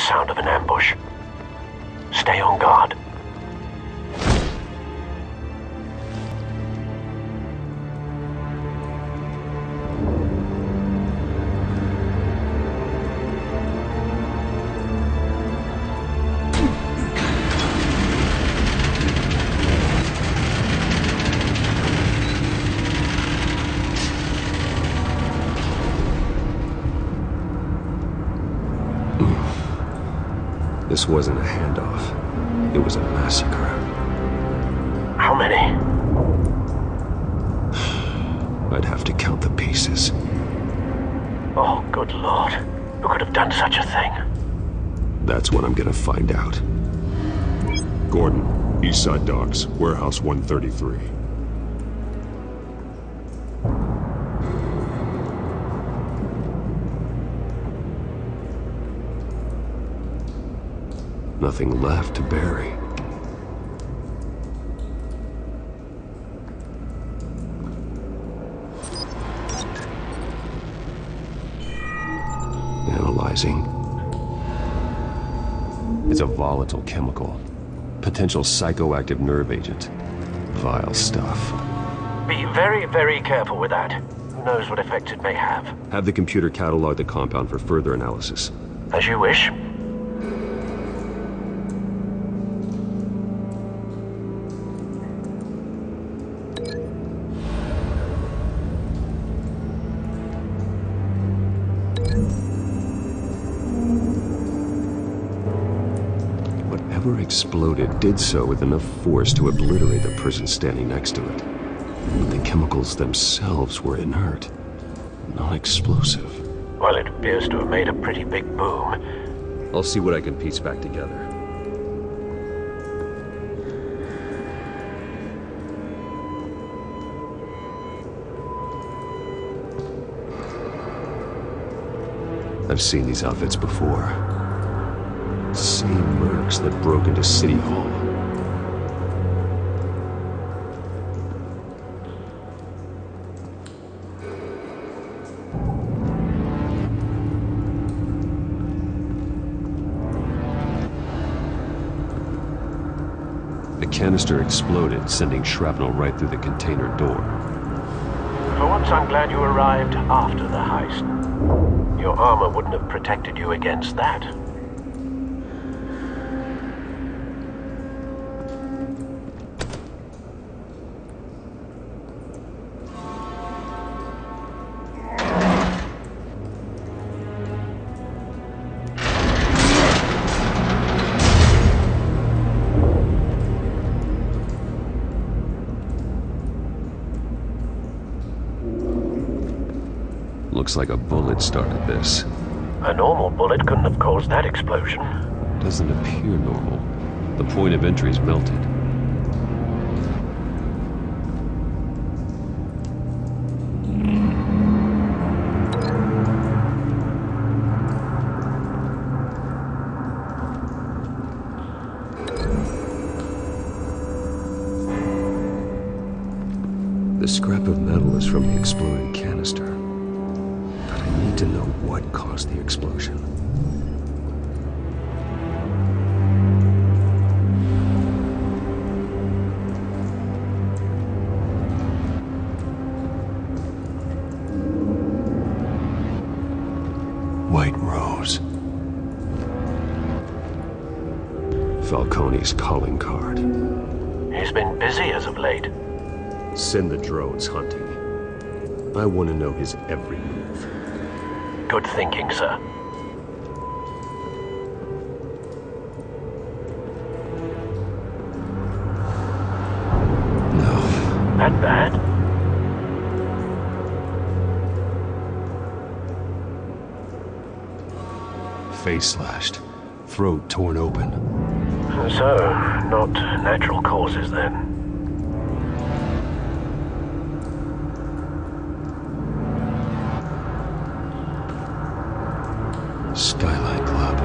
sound of an ambush. Stay on guard. This wasn't a handoff. It was a massacre. How many? I'd have to count the pieces. Oh, good Lord. Who could have done such a thing? That's what I'm gonna find out. Gordon, Eastside Docks, Warehouse 133. Nothing left to bury. Analyzing. It's a volatile chemical. Potential psychoactive nerve agent. Vile stuff. Be very, very careful with that. Who knows what effect it may have. Have the computer catalog the compound for further analysis. As you wish. Whatever exploded did so with enough force to obliterate the person standing next to it. But the chemicals themselves were inert, non-explosive. Well, it appears to have made a pretty big boom. I'll see what I can piece back together. I've seen these outfits before. Same mercs that broke into City Hall. The canister exploded, sending shrapnel right through the container door. For once, I'm glad you arrived after the heist. Your armor wouldn't have protected you against that. Looks like a bullet started this. A normal bullet couldn't have caused that explosion. Doesn't appear normal. The point of entry's melted. The scrap of metal is from the exploded canister. But I need to know what caused the explosion. White Rose. Falcone's calling card. He's been busy as of late. Send the drones hunting. I want to know his every move. Good thinking, sir. No. That bad? Face slashed. Throat torn open. So, not natural causes then. Skylight Club.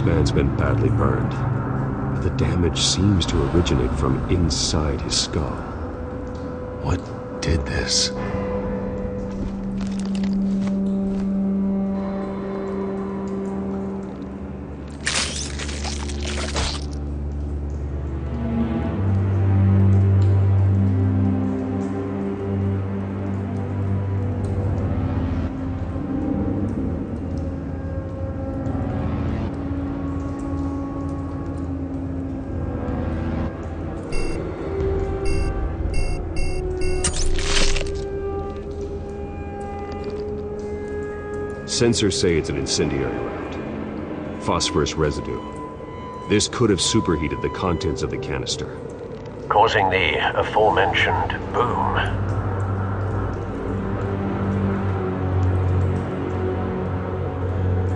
This man's been badly burned. The damage seems to originate from inside his skull. What did this? Sensors say it's an incendiary round. Phosphorus residue. This could have superheated the contents of the canister, causing the aforementioned boom.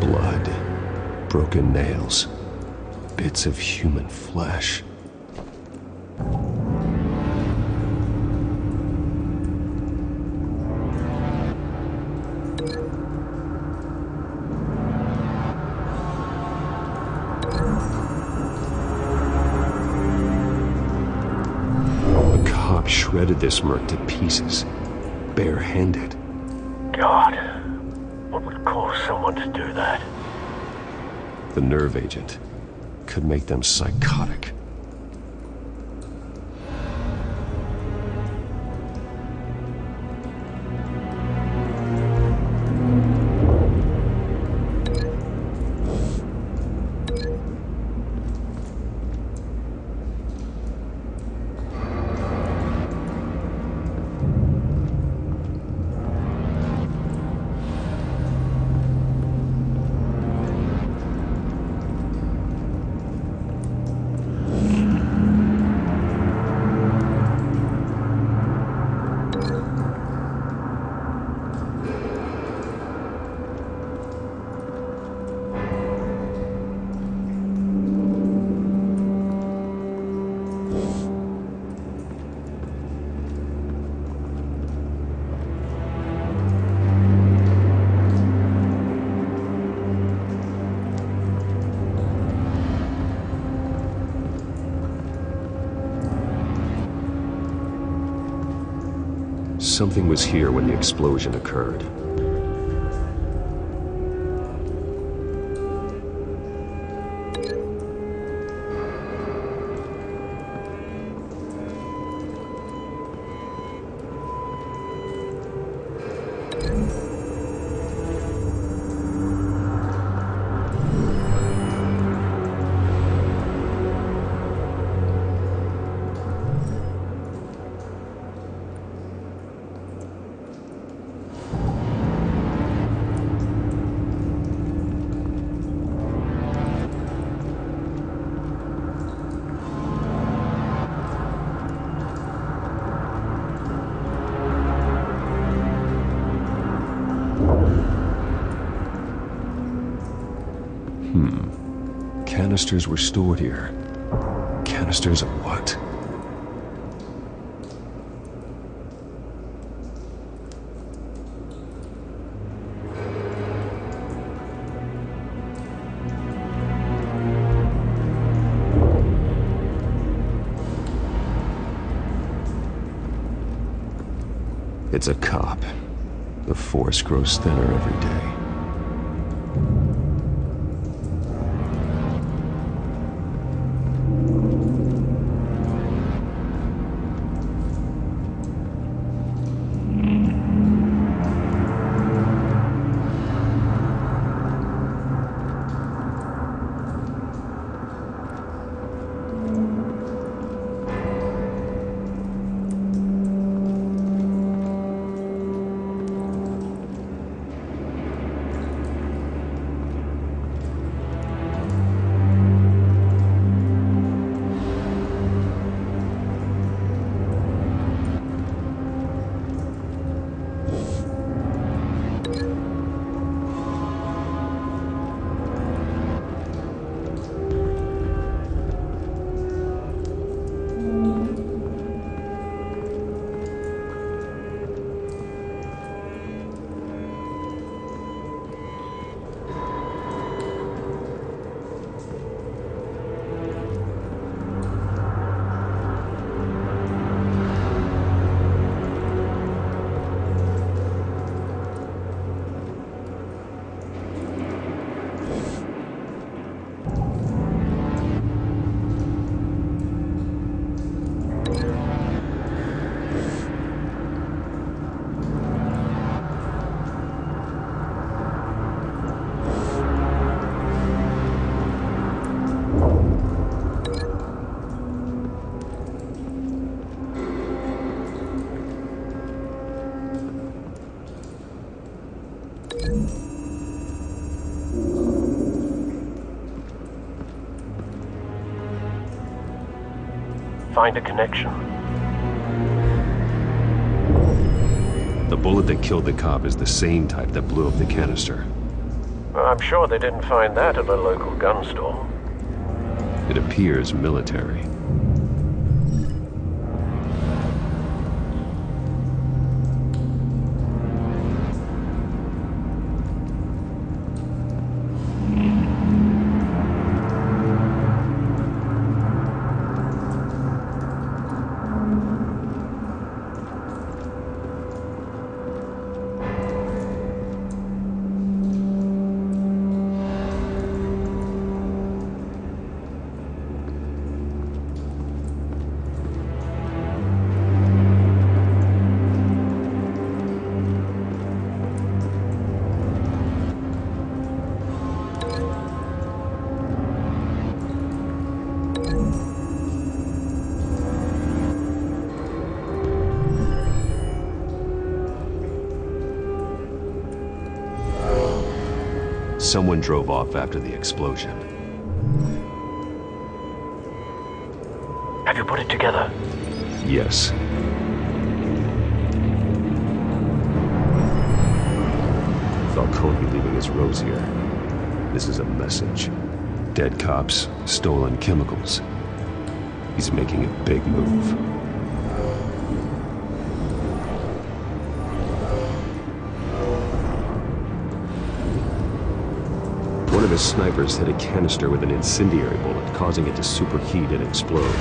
Blood, broken nails, bits of human flesh. Shredded this merc to pieces, barehanded. God, what would cause someone to do that? The nerve agent could make them psychotic. Something was here when the explosion occurred. Canisters were stored here. Canisters of what? It's a cop. The force grows thinner every day. find a connection. The bullet that killed the cop is the same type that blew up the canister. Well, I'm sure they didn't find that at a local gun store. It appears military. Someone drove off after the explosion. Have you put it together? Yes. Falcone leaving his rose here. This is a message. Dead cops, stolen chemicals. He's making a big move. One of his snipers hit a canister with an incendiary bullet, causing it to superheat and explode.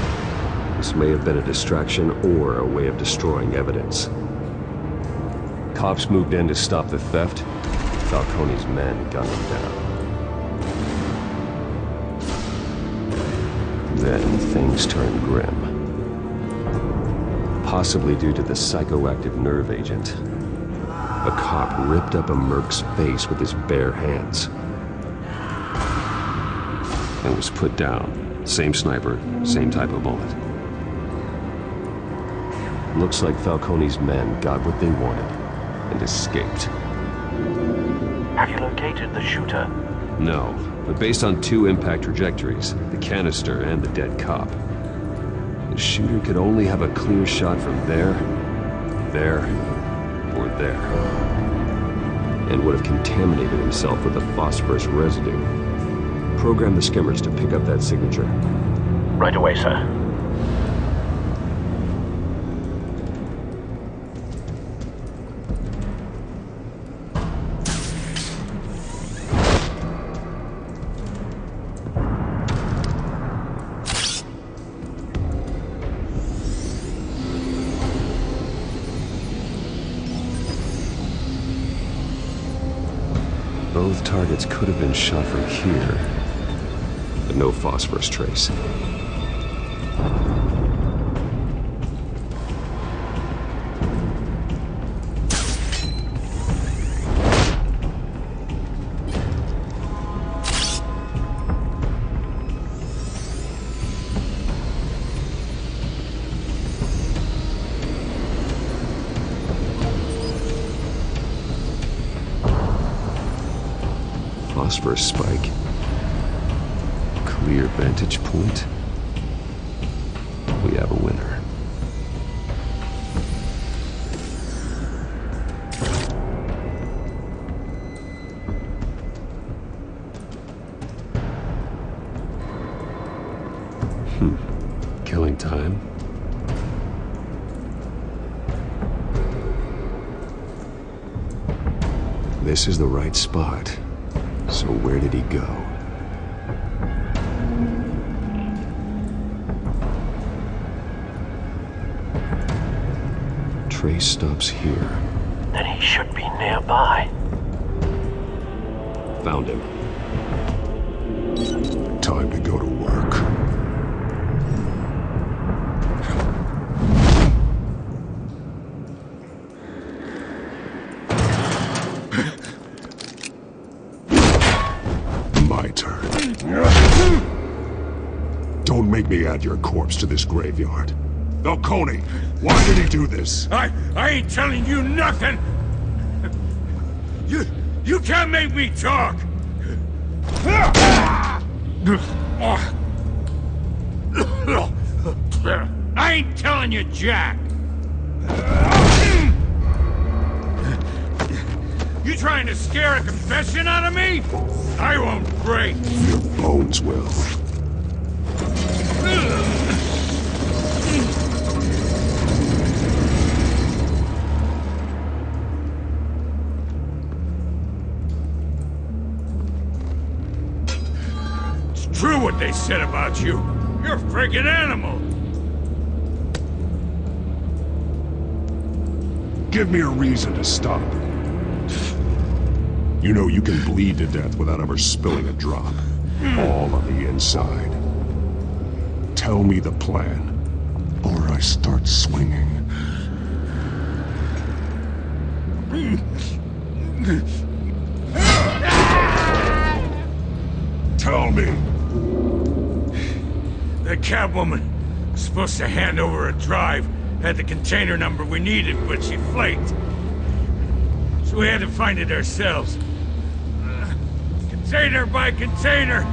This may have been a distraction or a way of destroying evidence. Cops moved in to stop the theft. Falcone's men gunned him down. Then things turned grim. Possibly due to the psychoactive nerve agent. A cop ripped up a merc's face with his bare hands. And was put down. Same sniper, same type of bullet. Looks like Falcone's men got what they wanted and escaped. Have you located the shooter? No, but based on two impact trajectories, the canister and the dead cop, the shooter could only have a clear shot from there, or there. And would have contaminated himself with the phosphorus residue. Program the skimmers to pick up that signature. Right away, sir. Both targets could have been shot from here. But no phosphorus trace. Phosphorus spike. Clear vantage point. We have a winner. Killing time. This is the right spot. So where did he go? Trace stops here. Then he should be nearby. Found him. Time to go to work. My turn. Don't make me add your corpse to this graveyard. Falcone, why did he do this? I ain't telling you nothing! You can't make me talk! I ain't telling you jack! You trying to scare a confession out of me? I won't break! Your bones will. It's true what they said about you. You're a friggin' animal! Give me a reason to stop. You know you can bleed to death without ever spilling a drop. All on the inside. Tell me the plan, or I start swinging. Tell me. The cabwoman was supposed to hand over a drive, had the container number we needed, but she flaked. So we had to find it ourselves. Container by container.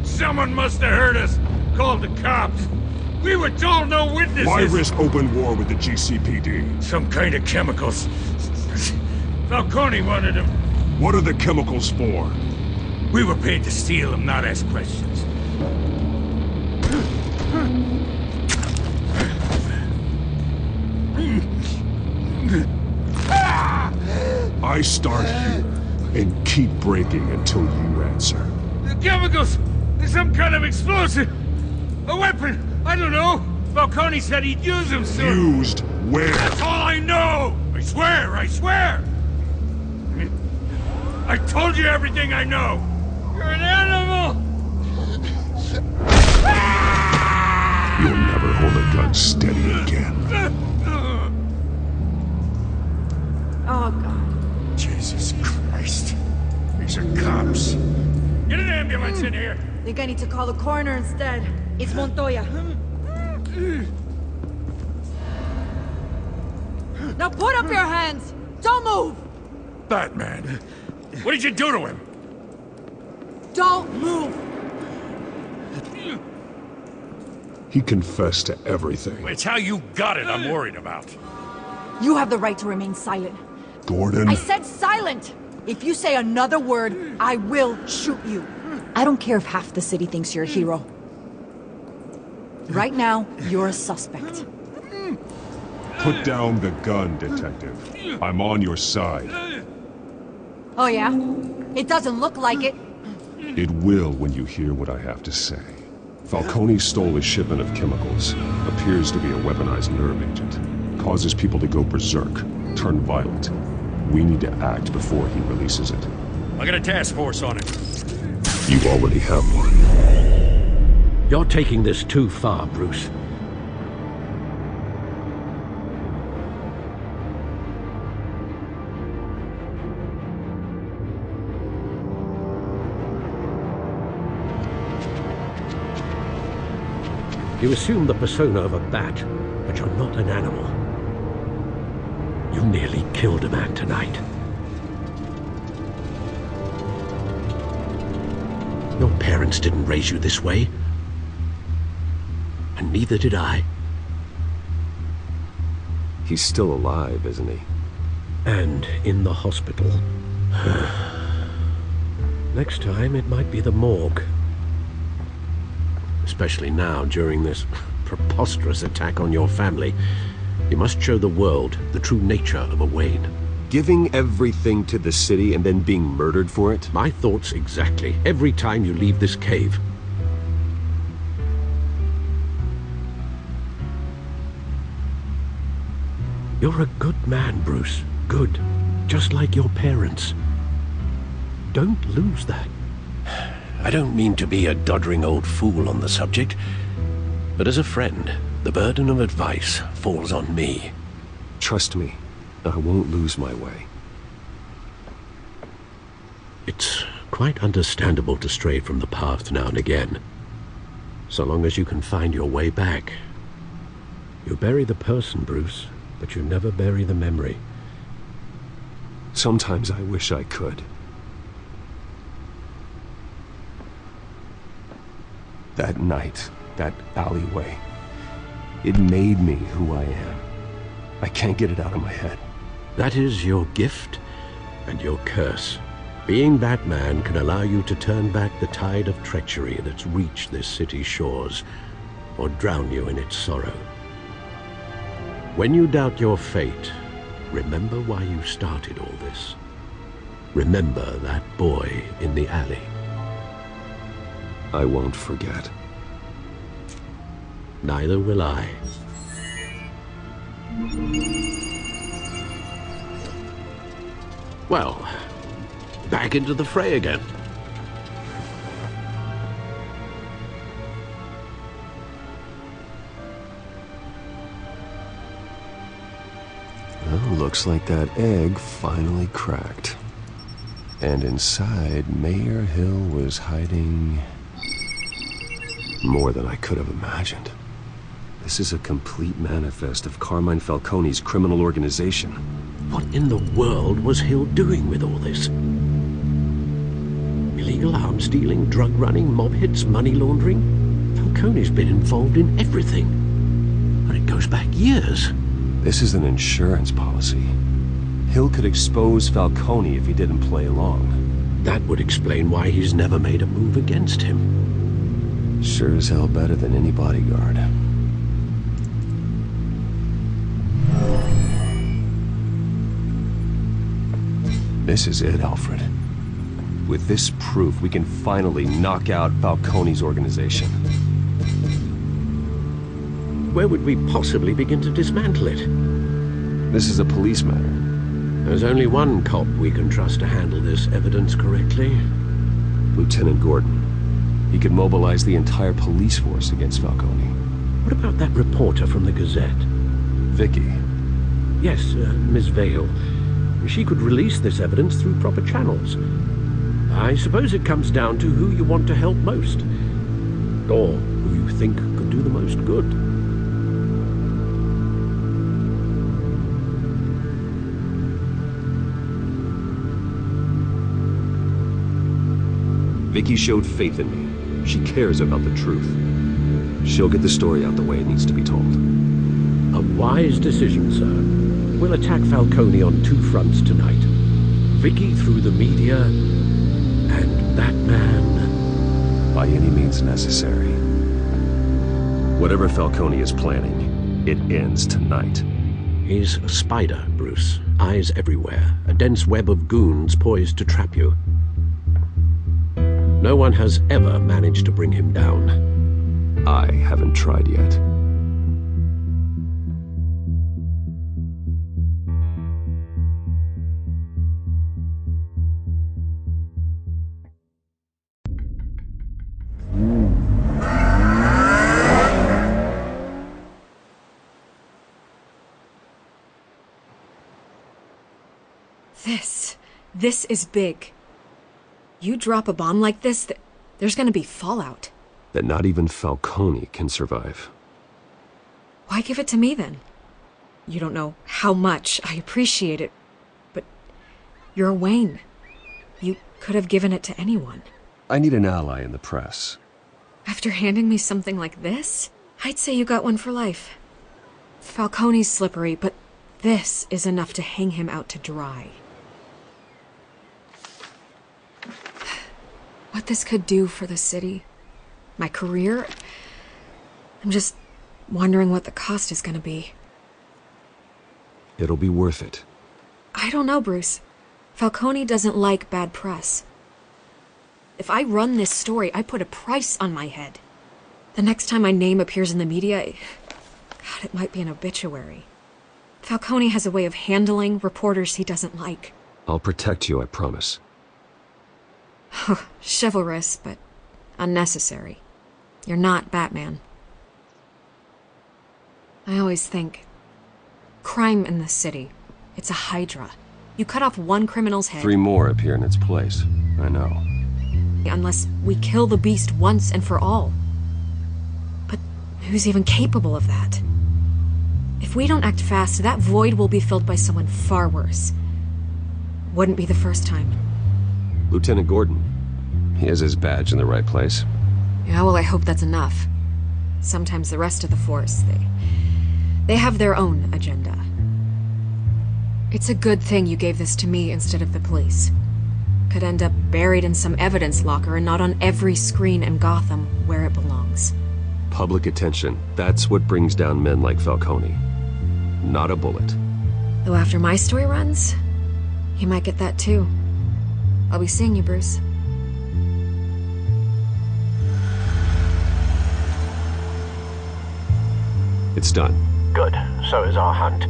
Someone must have heard us, called the cops. We were told no witnesses. Why risk open war with the GCPD? Some kind of chemicals. Falcone wanted them. What are the chemicals for? We were paid to steal them, not ask questions. I start here and keep breaking until you answer. The chemicals! There's some kind of explosive! A weapon! I don't know! Falcone said he'd use them soon! Used where? That's all I know! I swear! I swear! I told you everything I know! You're an animal! You'll never hold a gun steady again. Oh, God. Jesus Christ. These are cops. Get an ambulance in here! Think I need to call the coroner instead. It's Montoya. Now put up your hands! Don't move! Batman, what did you do to him? Don't move! He confessed to everything. It's how you got it I'm worried about. You have the right to remain silent. Gordon? I said silent! If you say another word, I will shoot you. I don't care if half the city thinks you're a hero. Right now, you're a suspect. Put down the gun, detective. I'm on your side. Oh yeah? It doesn't look like it. It will when you hear what I have to say. Falcone stole a shipment of chemicals. Appears to be a weaponized nerve agent. Causes people to go berserk, turn violent. We need to act before he releases it. I got a task force on it. You already have one. You're taking this too far, Bruce. You assume the persona of a bat, but you're not an animal. You nearly killed a man tonight. Your parents didn't raise you this way. And neither did I. He's still alive, isn't he? And in the hospital. Next time, it might be the morgue. Especially now, during this preposterous attack on your family. You must show the world the true nature of a Wayne. Giving everything to the city and then being murdered for it? My thoughts exactly, every time you leave this cave. You're a good man, Bruce. Good. Just like your parents. Don't lose that. I don't mean to be a doddering old fool on the subject, but as a friend, the burden of advice falls on me. Trust me, I won't lose my way. It's quite understandable to stray from the path now and again, so long as you can find your way back. You bury the person, Bruce, but you never bury the memory. Sometimes I wish I could. That night, that alleyway. It made me who I am. I can't get it out of my head. That is your gift and your curse. Being Batman can allow you to turn back the tide of treachery that's reached this city's shores, or drown you in its sorrow. When you doubt your fate, remember why you started all this. Remember that boy in the alley. I won't forget. Neither will I. Well, back into the fray again. Well, looks like that egg finally cracked. And inside, Mayor Hill was hiding more than I could have imagined. This is a complete manifest of Carmine Falcone's criminal organization. What in the world was Hill doing with all this? Illegal arms dealing, drug running, mob hits, money laundering? Falcone's been involved in everything. And it goes back years. This is an insurance policy. Hill could expose Falcone if he didn't play along. That would explain why he's never made a move against him. Sure as hell better than any bodyguard. This is it, Alfred. With this proof, we can finally knock out Falcone's organization. Where would we possibly begin to dismantle it? This is a police matter. There's only one cop we can trust to handle this evidence correctly. Lieutenant Gordon. He could mobilize the entire police force against Falcone. What about that reporter from the Gazette? Vicky. Yes, Miss Vale. She could release this evidence through proper channels. I suppose it comes down to who you want to help most. Or who you think could do the most good. Vicky showed faith in me. She cares about the truth. She'll get the story out the way it needs to be told. A wise decision, sir. We'll attack Falcone on two fronts tonight. Vicky through the media, and Batman by any means necessary. Whatever Falcone is planning, it ends tonight. He's a spider, Bruce. Eyes everywhere. A dense web of goons poised to trap you. No one has ever managed to bring him down. I haven't tried yet. This is big. You drop a bomb like this, there's gonna be fallout. That not even Falcone can survive. Why give it to me then? You don't know how much I appreciate it, but you're Wayne. You could have given it to anyone. I need an ally in the press. After handing me something like this, I'd say you got one for life. Falcone's slippery, but this is enough to hang him out to dry. What this could do for the city, my career, I'm just wondering what the cost is gonna be. It'll be worth it. I don't know, Bruce. Falcone doesn't like bad press. If I run this story, I put a price on my head. The next time my name appears in the media, God, it might be an obituary. Falcone has a way of handling reporters he doesn't like. I'll protect you, I promise. Chivalrous, but unnecessary. You're not Batman. I always think, crime in this city, it's a hydra. You cut off one criminal's head... 3 more appear in its place. I know. Unless we kill the beast once and for all. But who's even capable of that? If we don't act fast, that void will be filled by someone far worse. Wouldn't be the first time. Lieutenant Gordon. He has his badge in the right place. Yeah, well, I hope that's enough. sometimes the rest of the force, they have their own agenda. It's a good thing you gave this to me instead of the police. Could end up buried in some evidence locker and not on every screen in Gotham where it belongs. Public attention, that's what brings down men like Falcone. Not a bullet. Though after my story runs, he might get that too. I'll be seeing you, Bruce. It's done. Good. So is our hunt.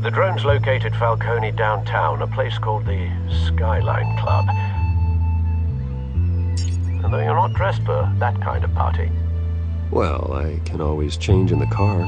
The drone's located Falcone downtown, a place called the Skyline Club. And though you're not dressed for that kind of party. Well, I can always change in the car.